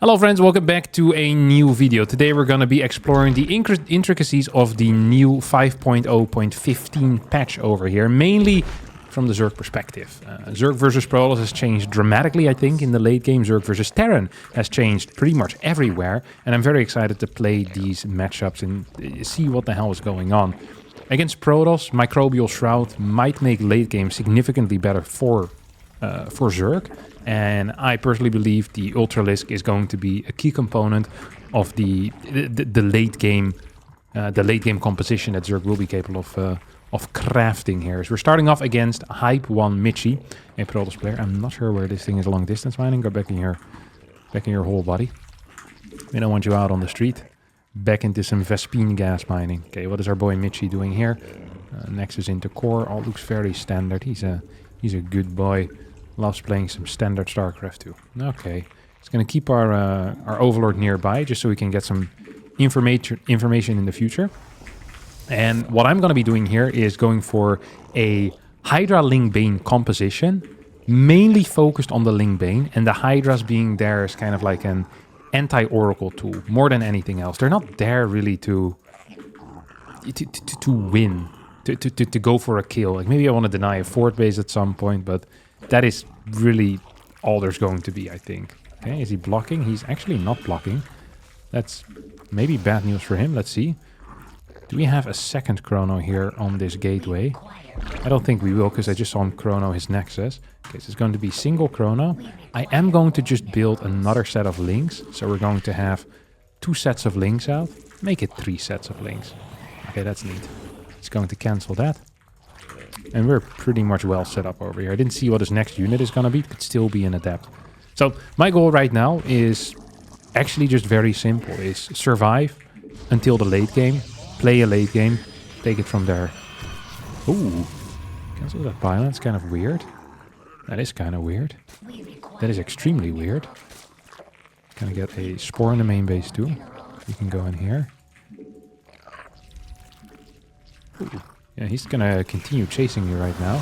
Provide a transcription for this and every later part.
Hello friends, welcome back to a new video. Today we're going to be exploring the intricacies of the new 5.0.15 patch over here, mainly from the Zerg perspective. Zerg versus Protoss has changed dramatically, I think, in the late game. Zerg versus Terran has changed pretty much everywhere, and I'm very excited to play these matchups and see what the hell is going on. Against Protoss, Microbial Shroud might make late game significantly better for Zerg, and I personally believe the Ultralisk is going to be a key component of the late game composition that Zerg will be capable of crafting here. So we're starting off against Hype 1 Michi, a Protoss player. I'm not sure where this thing is long distance mining. Go back in your hole, buddy. We don't want you out on the street. Back into some Vespine gas mining. Okay, what is our boy Michi doing here? Nexus into core. All looks very standard. He's a good boy. Loves playing some standard StarCraft too. Okay, it's gonna keep our Overlord nearby just so we can get some information in the future. And what I'm gonna be doing here is going for a Hydra Ling Bane composition, mainly focused on the Ling Bane, and the Hydras being there as kind of like an anti-Oracle tool more than anything else. They're not there really to win, to go for a kill. Like maybe I want to deny a fort base at some point, but that is really all there's going to be, I think. Okay, is he blocking? He's actually not blocking. That's maybe bad news for him. Let's see. Do we have a second chrono here on this gateway? I don't think we will, because I just saw him chrono his Nexus. Okay, so it's going to be single chrono. I am going to just build another set of links. So we're going to have 2 sets of links out. Make it 3 sets of links. Okay, that's neat. It's going to cancel that. And we're pretty much well set up over here. I didn't see what his next unit is going to be. It could still be an Adept. So my goal right now is actually just very simple. Is survive until the late game. Play a late game. Take it from there. Ooh. Cancel that pylon. It's kind of weird. That is kind of weird. That is extremely weird. Gonna get a spore in the main base too. You can go in here. Ooh. Yeah, he's gonna continue chasing me right now.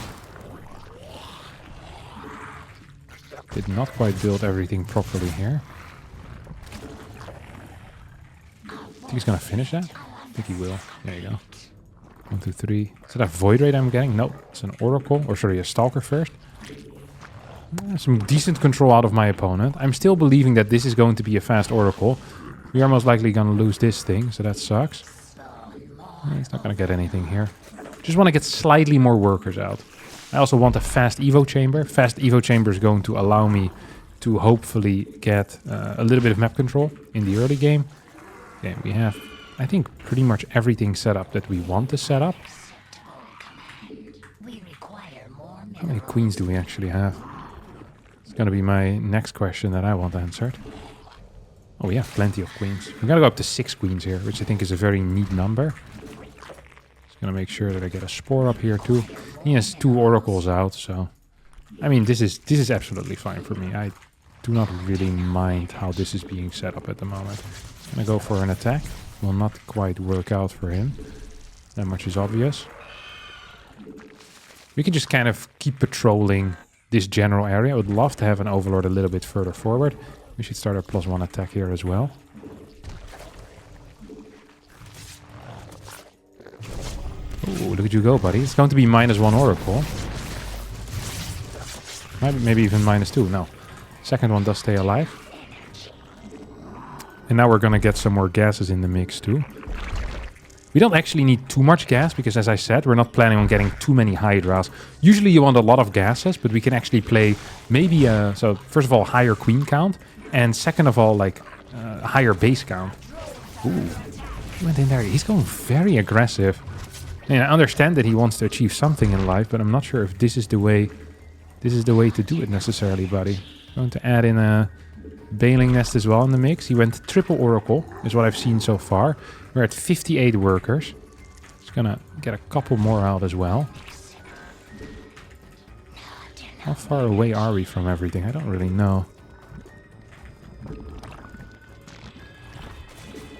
Did not quite build everything properly here. Think he's gonna finish that? I think he will. There you go. 1, 2, 3. Is that a Void Raid I'm getting? No, it's an Oracle. Or sorry, a Stalker first. Some decent control out of my opponent. I'm still believing that this is going to be a fast Oracle. We are most likely gonna lose this thing, so that sucks. He's not gonna get anything here. Just want to get slightly more workers out. I also want a fast Evo chamber. Fast Evo chamber is going to allow me to hopefully get a little bit of map control in the early game. Okay, we have, I think, pretty much everything set up that we want to set up. How many queens do we actually have? It's going to be my next question that I want answered. Oh, we have plenty of queens. We're going to go up to 6 queens here, which I think is a very neat number. Gonna make sure that I get a spore up here too. He has 2 oracles out, so I mean this is absolutely fine for me. I do not really mind how this is being set up at the moment. He's gonna go for an attack. Will not quite work out for him. That much is obvious. We can just kind of keep patrolling this general area. I would love to have an Overlord a little bit further forward. We should start our +1 attack here as well. Ooh, look at you go, buddy. It's going to be -1 Oracle. Maybe even -2. No. Second one does stay alive. And now we're going to get some more gases in the mix too. We don't actually need too much gas because, as I said, we're not planning on getting too many Hydras. Usually you want a lot of gases, but we can actually play maybe, so first of all, higher queen count. And second of all, like, higher base count. Ooh. He went in there. He's going very aggressive. And I understand that he wants to achieve something in life, but I'm not sure if this is the way to do it necessarily, buddy. Going to add in a Baling Nest as well in the mix. He went triple Oracle, is what I've seen so far. We're at 58 workers. Just gonna get a couple more out as well. How far away are we from everything? I don't really know.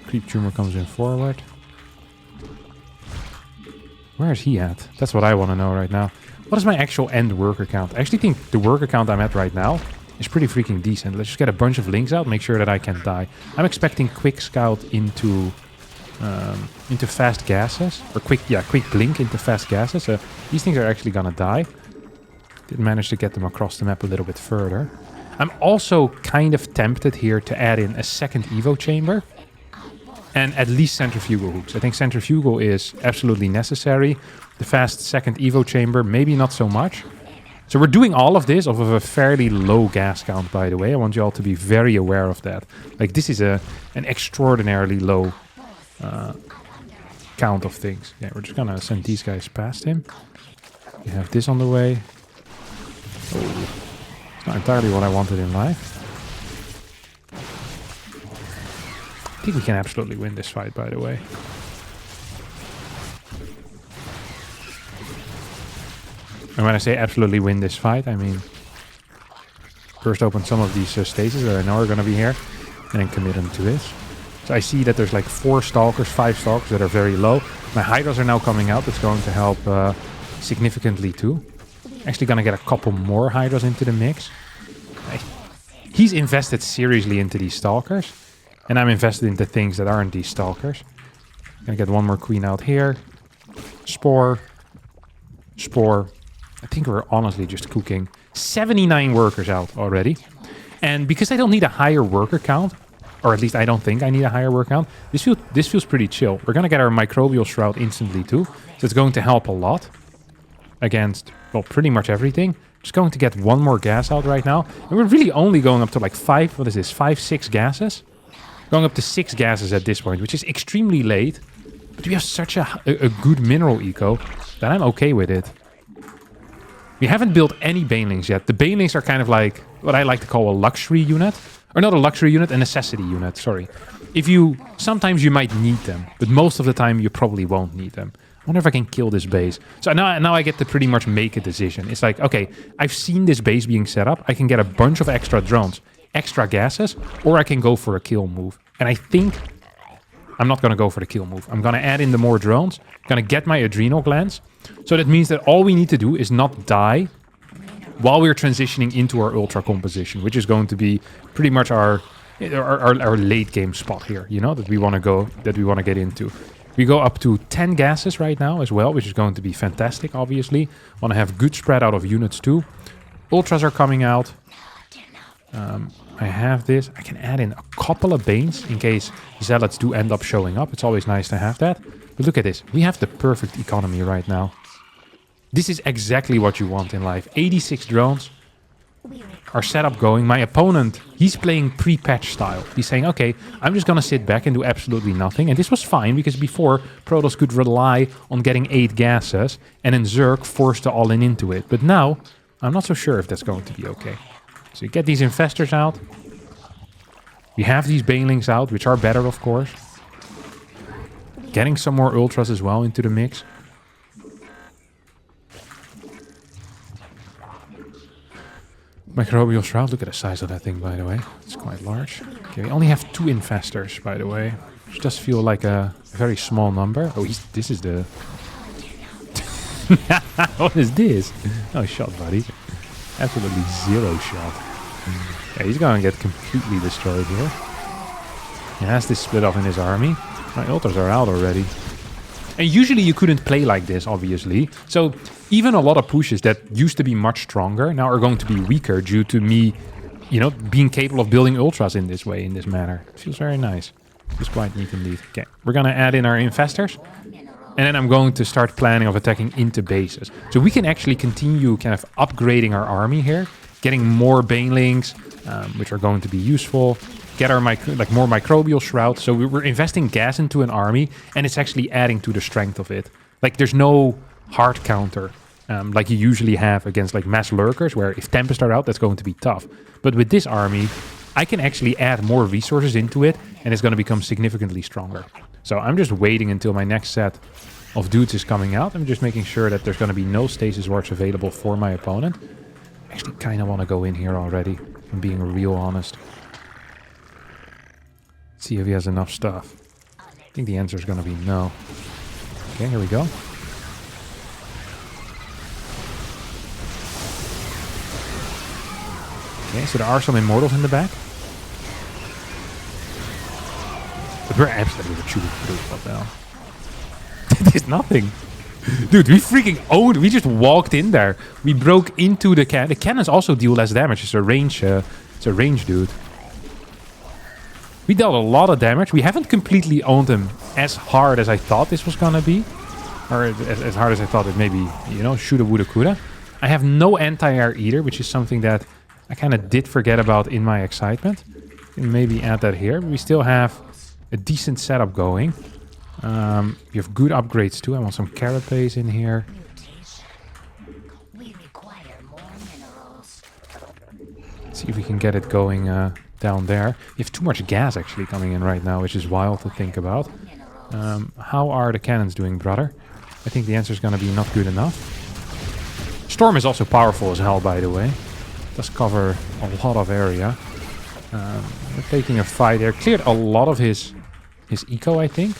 Creep Tumor comes in forward. Where is he at? That's what I want to know right now. What is my actual end worker count? I actually think the worker count I'm at right now is pretty freaking decent. Let's just get a bunch of links out, make sure that I can die. I'm expecting quick scout into fast gases, or quick blink into fast gases. So these things are actually gonna die. Did manage to get them across the map a little bit further. I'm also kind of tempted here to add in a second Evo chamber and at least centrifugal hooks. I think centrifugal is absolutely necessary. The fast second Evo chamber, maybe not so much. So we're doing all of this off of a fairly low gas count, by the way. I want you all to be very aware of that. Like, this is an extraordinarily low count of things. Yeah, we're just gonna send these guys past him. We have this on the way. Oh, it's not entirely what I wanted in life. I think we can absolutely win this fight, by the way. And when I say absolutely win this fight, I mean first open some of these stages that I know are going to be here, and then commit them to this. So I see that there's like 4 stalkers, 5 stalkers that are very low. My hydras are now coming out. It's going to help significantly too. Actually going to get a couple more hydras into the mix. He's invested seriously into these stalkers, and I'm invested into things that aren't these stalkers. Gonna get one more queen out here. Spore. I think we're honestly just cooking 79 workers out already. And because I don't need a higher worker count, or at least I don't think I need a higher worker count, this feels pretty chill. We're gonna get our microbial shroud instantly too, so it's going to help a lot against, well, pretty much everything. Just going to get one more gas out right now. And we're really only going up to like 6 gases? Going up to 6 gases at this point, which is extremely late. But we have such a good mineral eco that I'm okay with it. We haven't built any banelings yet. The banelings are kind of like what I like to call a luxury unit. Or not a luxury unit, a necessity unit, sorry. Sometimes you might need them, but most of the time you probably won't need them. I wonder if I can kill this base. So now I get to pretty much make a decision. It's like, okay, I've seen this base being set up. I can get a bunch of extra drones, extra gases, or I can go for a kill move. And I think I'm not going to go for the kill move. I'm going to add in the more drones. I'm going to get my adrenal glands. So that means that all we need to do is not die while we're transitioning into our ultra composition, which is going to be pretty much our late game spot here, you know, that we want to get into. We go up to 10 gases right now as well, which is going to be fantastic, obviously. Want to have good spread out of units too. Ultras are coming out. I have this. I can add in a couple of banes in case zealots do end up showing up. It's always nice to have that. But look at this. We have the perfect economy right now. This is exactly what you want in life. 86 drones. Our setup going. My opponent, he's playing pre-patch style. He's saying, okay, I'm just going to sit back and do absolutely nothing. And this was fine because before, Protoss could rely on getting 8 gases and then Zerg forced the all-in into it. But now, I'm not so sure if that's going to be okay. So you get these infestors out. You have these banelings out, which are better, of course. Getting some more ultras as well into the mix. Microbial shroud, look at the size of that thing, by the way. It's quite large. Okay, we only have 2 infestors, by the way. Which does feel like a very small number. Oh, this is the... What is this? Oh, shot, buddy. Absolutely 0 shot. Yeah, he's gonna get completely destroyed here. He has this split off in his army. My ultras are out already. And usually you couldn't play like this, obviously. So even a lot of pushes that used to be much stronger now are going to be weaker due to me, you know, being capable of building ultras in this way, in this manner. It feels very nice. It's quite neat indeed. Okay, we're gonna add in our infestors. And then I'm going to start planning of attacking into bases. So we can actually continue kind of upgrading our army here. Getting more banelings, which are going to be useful. Get our more microbial shrouds. So we're investing gas into an army, and it's actually adding to the strength of it. Like, there's no hard counter like you usually have against like mass lurkers, where if Tempest are out, that's going to be tough. But with this army, I can actually add more resources into it, and it's going to become significantly stronger. So I'm just waiting until my next set of dudes is coming out. I'm just making sure that there's going to be no stasis wards available for my opponent. I actually kind of want to go in here already, if I'm being real honest. See if he has enough stuff. I think the answer is going to be no. Okay, here we go. Okay, so there are some immortals in the back. But we're absolutely shooting through. What the hell? It is nothing. Dude, we freaking owned. We just walked in there. We broke into the cannon. The cannons also deal less damage. It's a range dude. We dealt a lot of damage. We haven't completely owned him as hard as I thought this was gonna be. Or as hard as I thought it maybe, you know, shoulda, woulda, coulda. I have no anti-air either, which is something that I kind of did forget about in my excitement. Can maybe add that here. We still have a decent setup going. You have good upgrades too. I want some carapace in here. Let's see if we can get it going down there. You have too much gas actually coming in right now, which is wild to think about. How are the cannons doing, brother? I think the answer is going to be not good enough. Storm is also powerful as hell, by the way. Does cover a lot of area. We're taking a fight there. Cleared a lot of his eco, I think.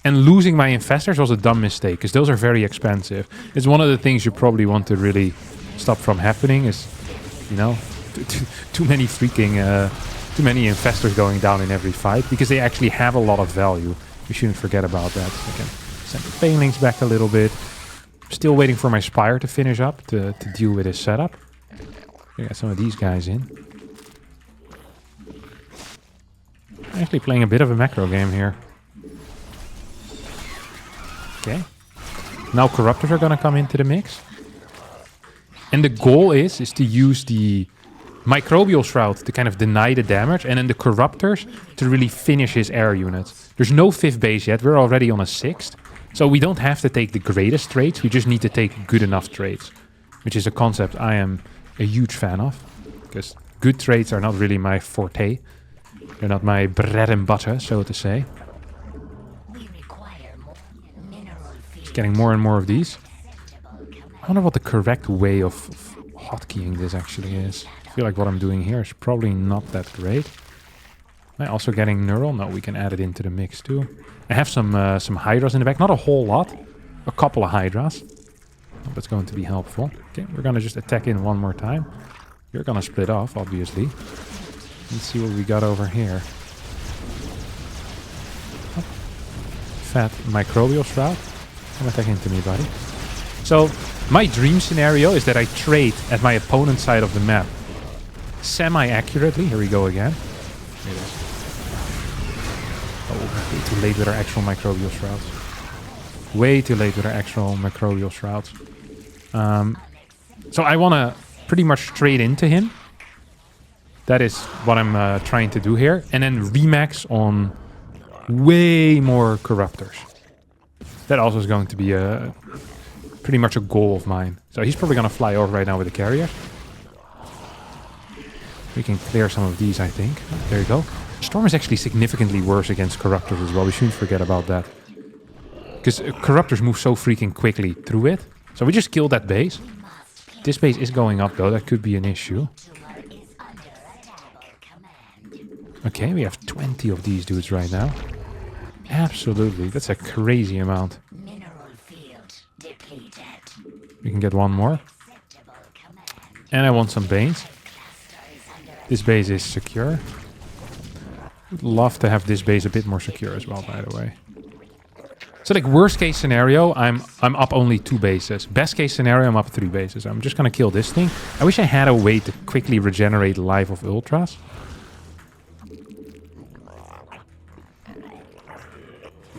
And losing my infestors was a dumb mistake, because those are very expensive. It's one of the things you probably want to really stop from happening is, you know, too many infestors going down in every fight, because they actually have a lot of value. You shouldn't forget about that. So I can send the banelings back a little bit. Still waiting for my Spire to finish up to deal with his setup. Got some of these guys in. Actually playing a bit of a macro game here. Okay. Now Corruptors are gonna come into the mix. And the goal is to use the Microbial Shroud to kind of deny the damage, and then the Corruptors to really finish his air units. There's no 5th base yet, we're already on a 6th. So we don't have to take the greatest trades, we just need to take good enough trades. Which is a concept I am a huge fan of. Because good trades are not really my forte. They're not my bread and butter, so to say. Getting more and more of these. I wonder what the correct way of hotkeying this actually is. I feel like what I'm doing here is probably not that great. Am I also getting neural? No, we can add it into the mix too. I have some Hydras in the back. Not a whole lot. A couple of Hydras. That's going to be helpful. Okay, we're going to just attack in one more time. You're going to split off, obviously. Let's see what we got over here. Fat Microbial Shroud. Come attack into me, buddy. So, my dream scenario is that I trade at my opponent's side of the map semi-accurately. Here we go again. Here it is. Oh, way too late with our actual Microbial Shrouds. Way too late with our actual Microbial Shrouds. So I want to pretty much trade into him. That is what I'm trying to do here. And then remax on way more Corruptors. That also is going to be pretty much a goal of mine. So he's probably going to fly over right now with the carrier. We can clear some of these, I think. There you go. Storm is actually significantly worse against Corruptors as well. We shouldn't forget about that. Because Corruptors move so freaking quickly through it. So we just killed that base. This base is going up though. That could be an issue. Okay, we have 20 of these dudes right now. Absolutely. That's a crazy amount. We can get one more. And I want some Banes. This base is secure. Would love to have this base a bit more secure as well, by the way. So like worst case scenario, I'm up only 2 bases. Best case scenario, I'm up 3 bases. I'm just gonna kill this thing. I wish I had a way to quickly regenerate life of Ultras.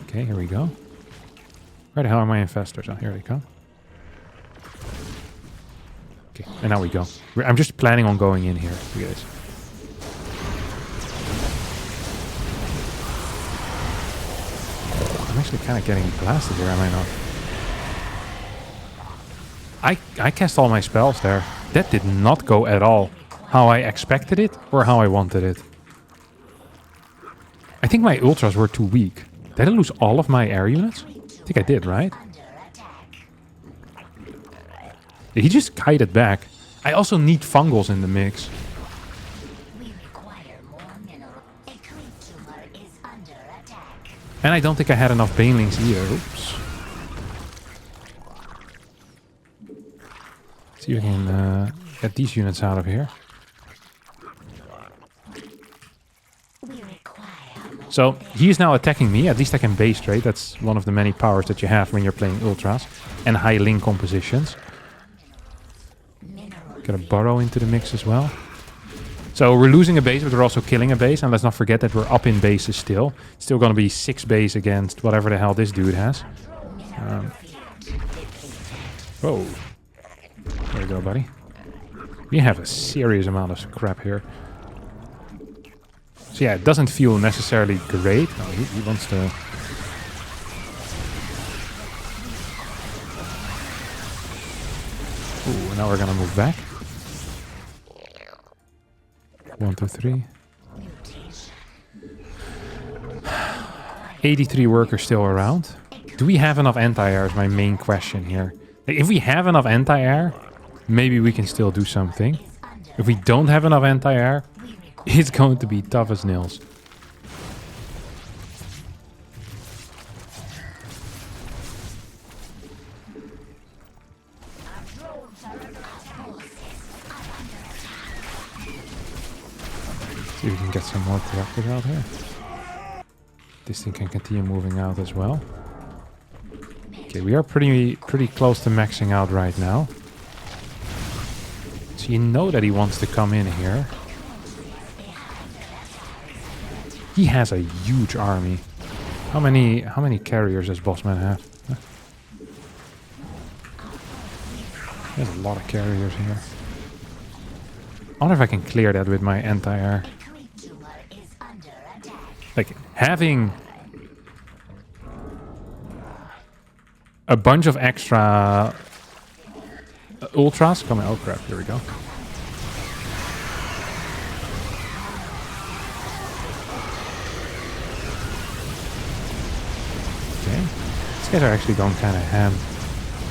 Okay, here we go. Where the hell are my infestors? Oh, here they come. Okay, and now we go. I'm just planning on going in here, you guys. I'm actually kind of getting blasted here, am I not? I cast all my spells there. That did not go at all how I expected it or how I wanted it. I think my Ultras were too weak. Did I lose all of my air units? I think I did, right? He just kited back. I also need fungals in the mix. And I don't think I had enough banelings either. Oops. See if we can Get these units out of here. So he's now attacking me. At least I can base trade. That's one of the many powers that you have when you're playing ultras and high link compositions. Get a burrow into the mix as well. So we're losing a base, but we're also killing a base. And let's not forget that we're up in bases still. It's still going to be 6 base against whatever the hell this dude has. Whoa. There you go, buddy. We have a serious amount of scrap here. So yeah, it doesn't feel necessarily great. Oh, he wants to... Ooh, now we're gonna move back. 1, 2, 3. 83 workers still around. Do we have enough anti-air is my main question here. Like, if we have enough anti-air, maybe we can still do something. If we don't have enough anti-air, it's going to be tough as nails. See if we can get some more tractors out here. This thing can continue moving out as well. Okay, we are pretty close to maxing out right now. So you know that he wants to come in here. He has a huge army. How many carriers does Bossman have? Huh? There's a lot of carriers here. I wonder if I can clear that with my anti-air. Like, having a bunch of extra ultras coming. Oh crap, here we go. Okay, these guys are actually going kind of ham.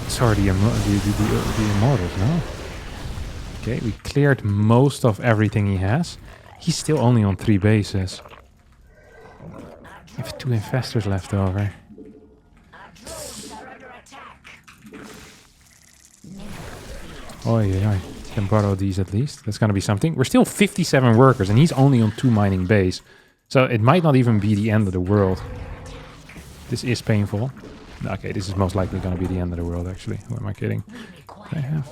Sorry, the immortals, no? Okay, we cleared most of everything he has. He's still only on 3 bases. We have 2 infestors left over. Oh yeah, can borrow these at least. That's gonna be something. We're still 57 workers and he's only on 2 mining base. So it might not even be the end of the world. This is painful. Okay, this is most likely gonna be the end of the world actually. Who am I kidding? I have.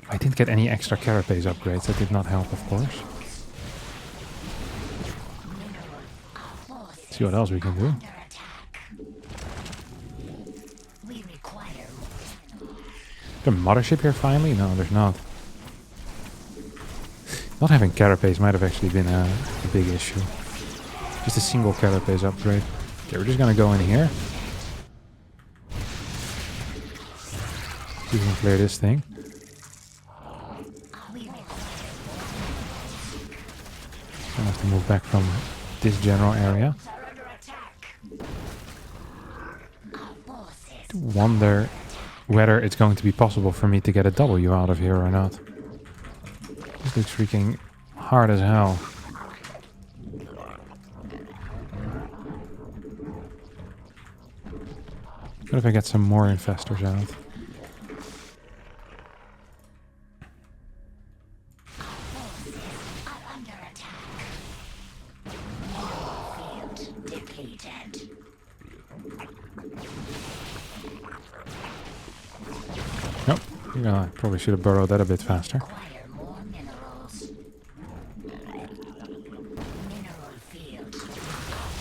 I didn't get any extra carapace upgrades. That did not help, of course. See what else we can do. The mothership here finally? No, there's not. Not having carapace might have actually been a big issue. Just a single carapace upgrade. Okay, we're just gonna go in here. See if we can clear this thing. Gonna have to move back from this general area. To wonder whether it's going to be possible for me to get a W out of here or not. This looks freaking hard as hell. What if I get some more infestors out? Nope. Yeah, I probably should have burrowed that a bit faster.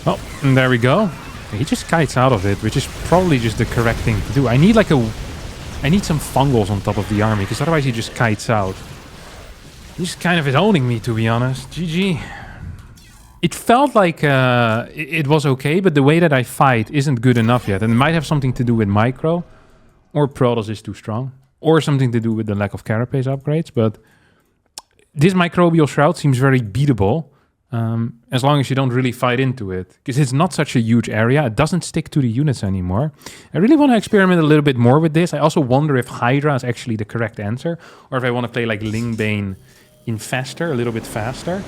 Oh, and there we go. He just kites out of it, which is probably just the correct thing to do. I need some fungals on top of the army, because otherwise he just kites out. He's kind of owning me, to be honest. GG. It felt like it was okay, but the way that I fight isn't good enough yet. And it might have something to do with micro. Or Protoss is too strong. Or something to do with the lack of carapace upgrades. But this microbial shroud seems very beatable. As long as you don't really fight into it. Because it's not such a huge area. It doesn't stick to the units anymore. I really want to experiment a little bit more with this. I also wonder if Hydra is actually the correct answer. Or if I want to play like Lingbane Infestor a little bit faster.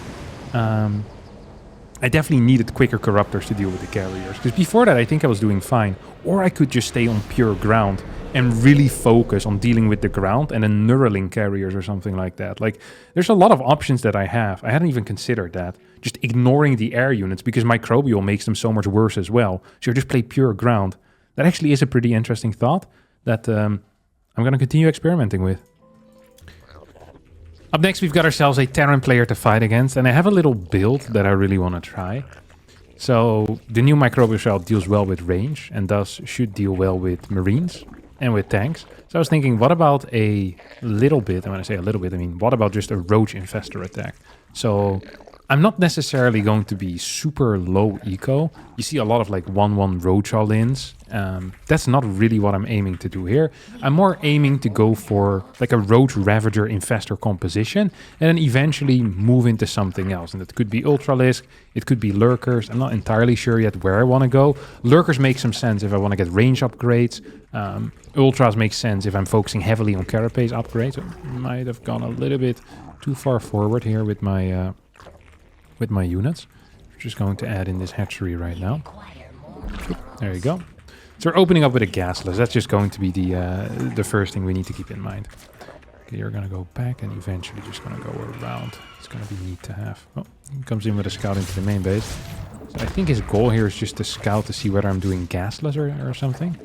I definitely needed quicker corruptors to deal with the carriers. Because before that, I think I was doing fine. Or I could just stay on pure ground and really focus on dealing with the ground and then Neuraling carriers or something like that. Like, there's a lot of options that I have. I hadn't even considered that. Just ignoring the air units because Microbial makes them so much worse as well. So you just play pure ground. That actually is a pretty interesting thought that I'm going to continue experimenting with. Up next, we've got ourselves a Terran player to fight against, and I have a little build that I really want to try. So the new Microbial Shroud deals well with range, and thus should deal well with Marines and with tanks. So I was thinking, what about a little bit, and when I say a little bit, I mean, what about just a Roach Infestor attack? So I'm not necessarily going to be super low eco. You see a lot of like 1-1 Roach all-ins. That's not really what I'm aiming to do here. I'm more aiming to go for like a Roach Ravager Infestor composition and then eventually move into something else. And that could be Ultralisk, it could be Lurkers. I'm not entirely sure yet where I want to go. Lurkers make some sense if I want to get range upgrades. Ultras make sense if I'm focusing heavily on Carapace upgrades. So I might have gone a little bit too far forward here with my units. We're just going to add in this hatchery right now. There you go. So we're opening up with a gasless. That's just going to be the first thing we need to keep in mind. Okay, you're going to go back and eventually just going to go around. It's going to be neat to have. Oh, he comes in with a scout into the main base. So I think his goal here is just to scout to see whether I'm doing gasless or something.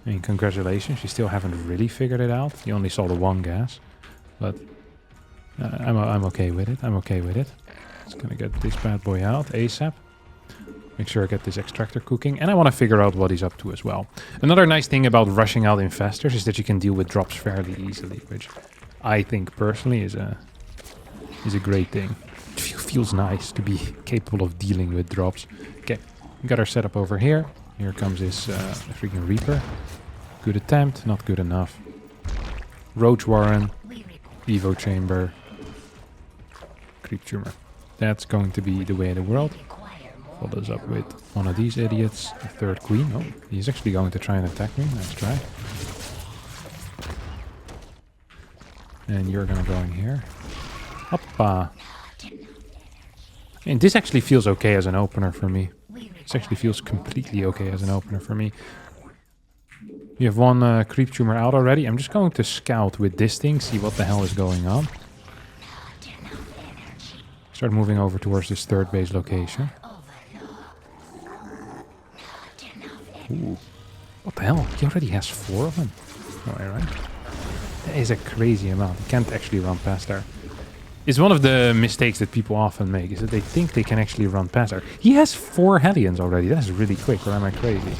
I mean, congratulations. You still haven't really figured it out. You only saw the one gas. But I'm okay with it. I'm okay with it. Just gonna get this bad boy out ASAP. Make sure I get this extractor cooking. And I want to figure out what he's up to as well. Another nice thing about rushing out infestors is that you can deal with drops fairly easily, which I think personally is a great thing. It feels nice to be capable of dealing with drops. Okay, we got our setup over here. Here comes this freaking Reaper. Good attempt, not good enough. Roach Warren, Evo Chamber, Creep Tumor. That's going to be the way of the world. Follows up with one of these idiots, the third queen. Oh, he's actually going to try and attack me. Nice try. And you're gonna go in here. Hoppa. And this actually feels okay as an opener for me. This actually feels completely okay as an opener for me. You have one creep tumor out already. I'm just going to scout with this thing, see what the hell is going on. Start moving over towards this third base location. Ooh. What the hell? He already has 4 of them. Oh, right. That is a crazy amount. He can't actually run past there. It's one of the mistakes that people often make, is that they think they can actually run past there. He has 4 Hellions already. That is really quick, or am I crazy?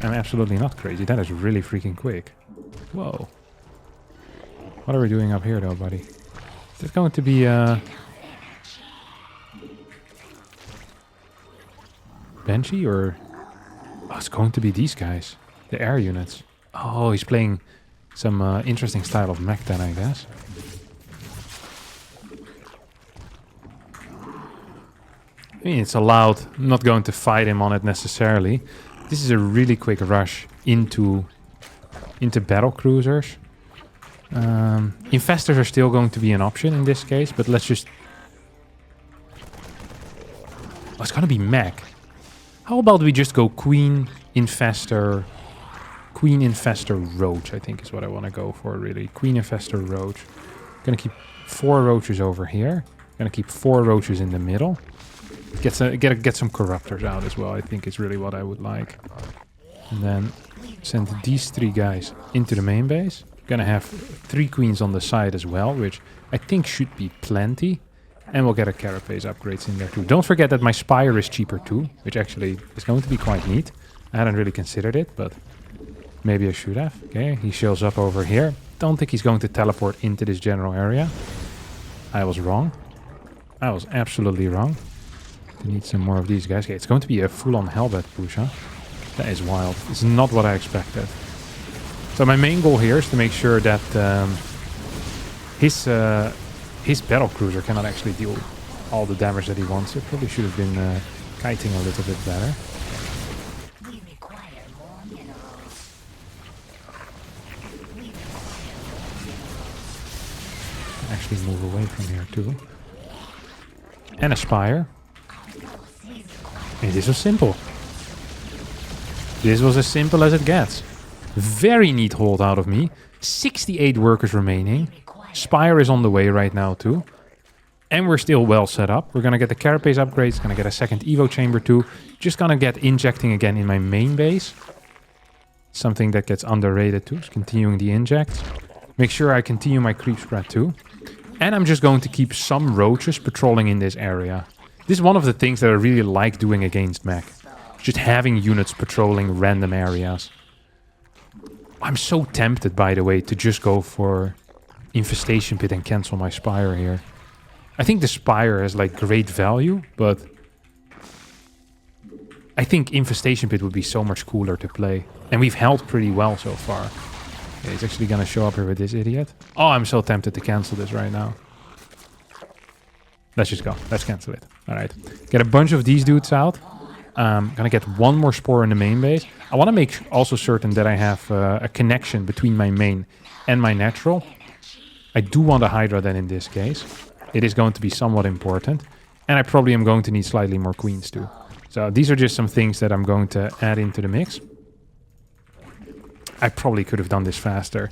I'm absolutely not crazy. That is really freaking quick. Whoa. What are we doing up here, though, buddy? Is this going to be, Banshee, or... Oh, it's going to be these guys. The air units. Oh, he's playing some interesting style of mech then, I guess. I mean, it's allowed. I'm not going to fight him on it necessarily. This is a really quick rush into battle cruisers. Infestors are still going to be an option in this case, but let's just... Oh, it's going to be mech. How about we just go Queen Infestor Roach, I think is what I want to go for, really. Queen Infestor Roach. Gonna keep 4 roaches over here. Gonna keep 4 roaches in the middle. Get some corruptors out as well, I think is really what I would like. And then send these 3 guys into the main base. Gonna have 3 queens on the side as well, which I think should be plenty. And we'll get a Carapace upgrades in there too. Don't forget that my Spire is cheaper too, which actually is going to be quite neat. I hadn't really considered it, but maybe I should have. Okay, he shows up over here. Don't think he's going to teleport into this general area. I was wrong. I was absolutely wrong. We need some more of these guys. Okay, it's going to be a full-on Hellbat push, huh? That is wild. It's not what I expected. So my main goal here is to make sure that his battle cruiser cannot actually deal all the damage that he wants. It probably should have been kiting a little bit better. We require more minerals. Actually move away from here too. And a Spire. And this was simple. This was as simple as it gets. Very neat hold out of me. 68 workers remaining. Spire is on the way right now too. And we're still well set up. We're going to get the carapace upgrades. Going to get a second Evo chamber too. Just going to get injecting again in my main base. Something that gets underrated too. Is continuing the injects. Make sure I continue my creep spread too. And I'm just going to keep some roaches patrolling in this area. This is one of the things that I really like doing against mech. Just having units patrolling random areas. I'm so tempted, by the way, to just go for Infestation Pit and cancel my Spire here. I think the Spire has like great value, but I think Infestation Pit would be so much cooler to play. And we've held pretty well so far. Okay, he's actually gonna show up here with this idiot. Oh, I'm so tempted to cancel this right now. Let's just go. Let's cancel it. Alright. Get a bunch of these dudes out. Gonna get one more spore in the main base. I want to make also certain that I have a connection between my main and my natural. I do want a Hydra then in this case. It is going to be somewhat important. And I probably am going to need slightly more queens too. So these are just some things that I'm going to add into the mix. I probably could have done this faster.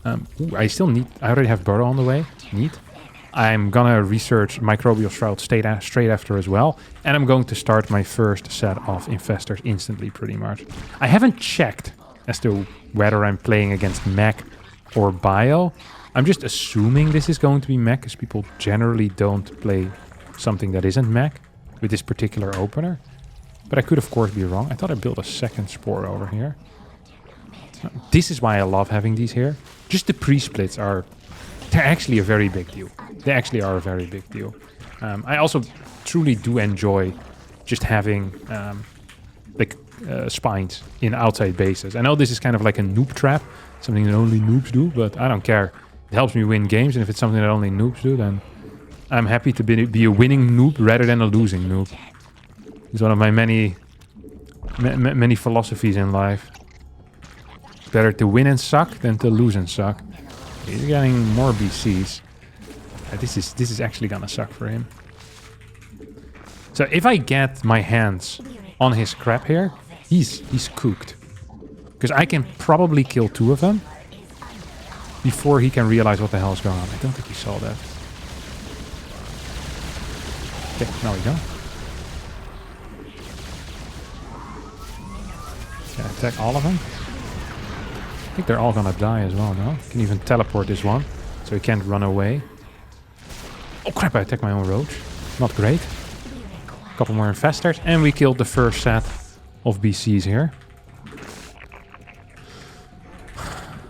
Ooh, I already have Burrow on the way. Neat. I'm gonna research Microbial Shroud straight after as well. And I'm going to start my first set of Infestors instantly, pretty much. I haven't checked as to whether I'm playing against mech or bio. I'm just assuming this is going to be mech, because people generally don't play something that isn't mech with this particular opener. But I could, of course, be wrong. I thought I built a second spore over here. This is why I love having these here. Just the pre-splits are... They're actually a very big deal. They actually are a very big deal. I also truly do enjoy just having spines in outside bases. I know this is kind of like a noob trap, something that only noobs do, but I don't care. It helps me win games, and if it's something that only noobs do, then I'm happy to be a winning noob rather than a losing noob. It's one of my many philosophies in life. It's better to win and suck than to lose and suck. He's getting more BCs. This is actually gonna suck for him. So if I get my hands on his crap here, he's cooked. Because I can probably kill 2 of them before he can realize what the hell is going on. I don't think he saw that. Okay, now we go. Can I attack all of them? I think they're all gonna die as well, no? Can even teleport this one, so he can't run away. Oh crap, I attacked my own roach. Not great. A couple more infestors, and we killed the first set of BCs here.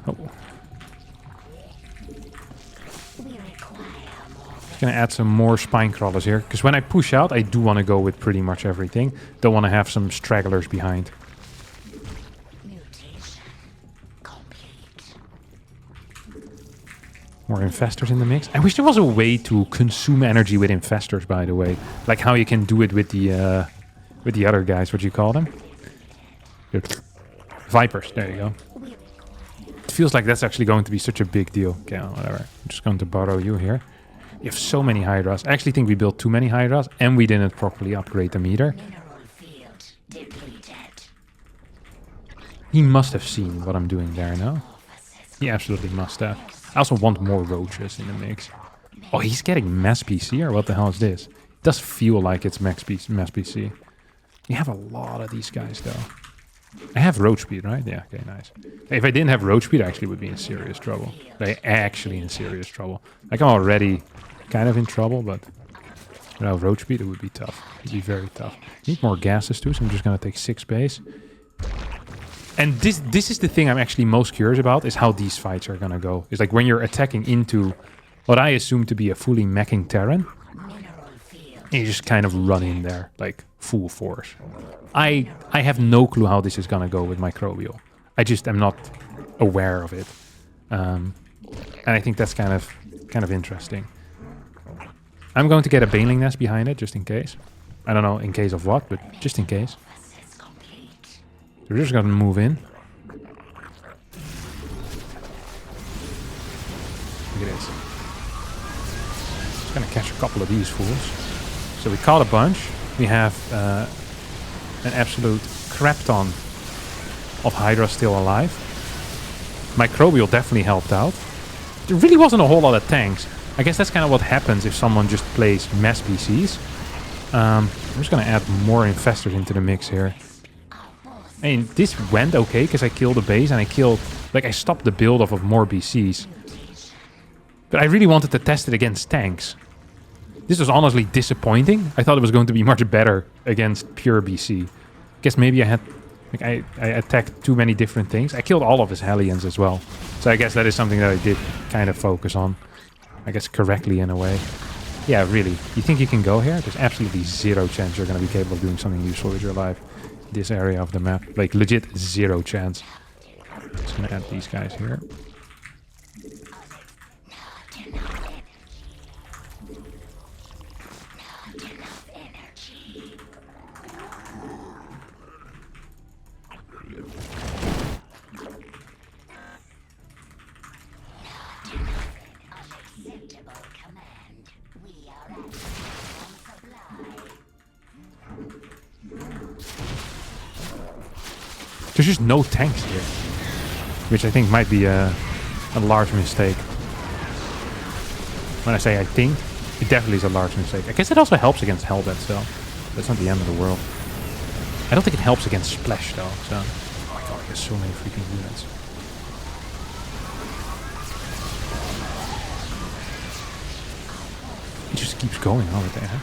Oh. Just gonna add some more spine crawlers here, because when I push out, I do want to go with pretty much everything. Don't want to have some stragglers behind. More infestors in the mix. I wish there was a way to consume energy with infestors, by the way. Like how you can do it with the other guys. What do you call them? Vipers. There you go. It feels like that's actually going to be such a big deal. Okay, well, whatever. I'm just going to borrow you here. You have so many Hydras. I actually think we built too many Hydras, and we didn't properly upgrade the meter. He must have seen what I'm doing there, no? He absolutely must have. I also want more roaches in the mix. Oh, he's getting mass PC, or what the hell is this? It does feel like it's mass PC. We have a lot of these guys, though. I have roach speed, right? Yeah, okay, nice. If I didn't have roach speed, I actually would be in serious trouble. Like, actually in serious trouble. Like, I'm already kind of in trouble, but without roach speed, it would be tough. It would be very tough. Need more gases, too, so I'm just going to take 6 base. And this is the thing I'm actually most curious about, is how these fights are gonna go. It's like when you're attacking into what I assume to be a fully meching Terran, and you just kind of run in there, like, full force. I have no clue how this is gonna go with Microbial. I just am not aware of it. And I think that's kind of interesting. I'm going to get a Baneling Nest behind it, just in case. I don't know in case of what, but just in case. We're just gonna move in. Look at this. Just gonna catch a couple of these fools. So we caught a bunch. We have an absolute crap ton of Hydra still alive. Microbial definitely helped out. There really wasn't a whole lot of tanks. I guess that's kind of what happens if someone just plays mass BCs. I'm just going to add more infestors into the mix here. I mean, this went okay because I killed the base and I killed... Like, I stopped the build off of more BCs. But I really wanted to test it against tanks. This was honestly disappointing. I thought it was going to be much better against pure BC. Guess maybe I had... Like, I attacked too many different things. I killed all of his Hellions as well. So I guess that is something that I did kind of focus on. I guess correctly in a way. Yeah, really. You think you can go here? There's absolutely zero chance you're going to be capable of doing something useful with your life. This area of the map. Like, legit zero chance. Just going to add these guys here. There's just no tanks here, which I think might be a large mistake. When I say I think, it definitely is a large mistake. I guess it also helps against Hellbat, so that's not the end of the world. I don't think it helps against Splash, though, so... Oh my god, he has so many freaking units. It just keeps going over there.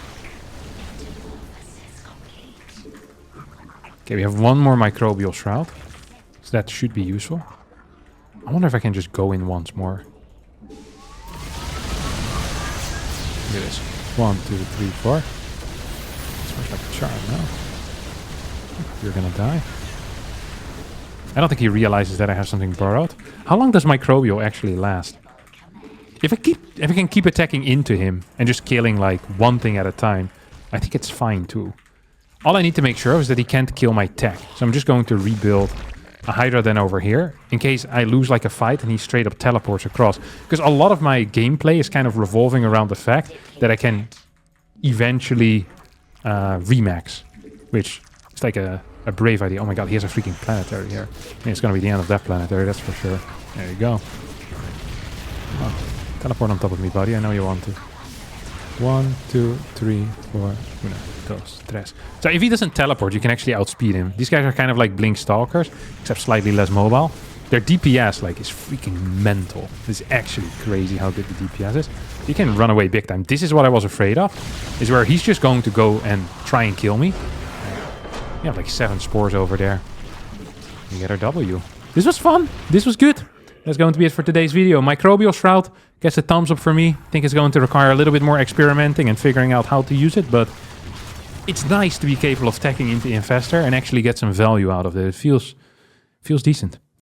Okay, we have one more Microbial Shroud. So that should be useful. I wonder if I can just go in once more. Look at this. 1, 2, 3, 4. Smells like a charm now. You're gonna die. I don't think he realizes that I have something borrowed. How long does Microbial actually last? If I can keep attacking into him and just killing like one thing at a time, I think it's fine too. All I need to make sure of is that he can't kill my tech. So I'm just going to rebuild a Hydra then over here, in case I lose like a fight and he straight up teleports across. Because a lot of my gameplay is kind of revolving around the fact that I can eventually remax. Which is like a brave idea. Oh my god, he has a freaking planetary here. And it's going to be the end of that planetary, that's for sure. There you go. Oh, teleport on top of me, buddy. I know you want to. 1, 2, 3, 4, 1, 2, 3. So if he doesn't teleport, you can actually outspeed him. These guys are kind of like Blink Stalkers, except slightly less mobile. Their DPS like is freaking mental. It's actually crazy how good the DPS is. You can run away big time. This is what I was afraid of, is where he's just going to go and try and kill me. You have like 7 spores over there. You get our W. This was fun. This was good. That's going to be it for today's video. Microbial Shroud gets a thumbs up for me. I think it's going to require a little bit more experimenting and figuring out how to use it, but it's nice to be capable of tacking into Infestor and actually get some value out of it. It feels decent.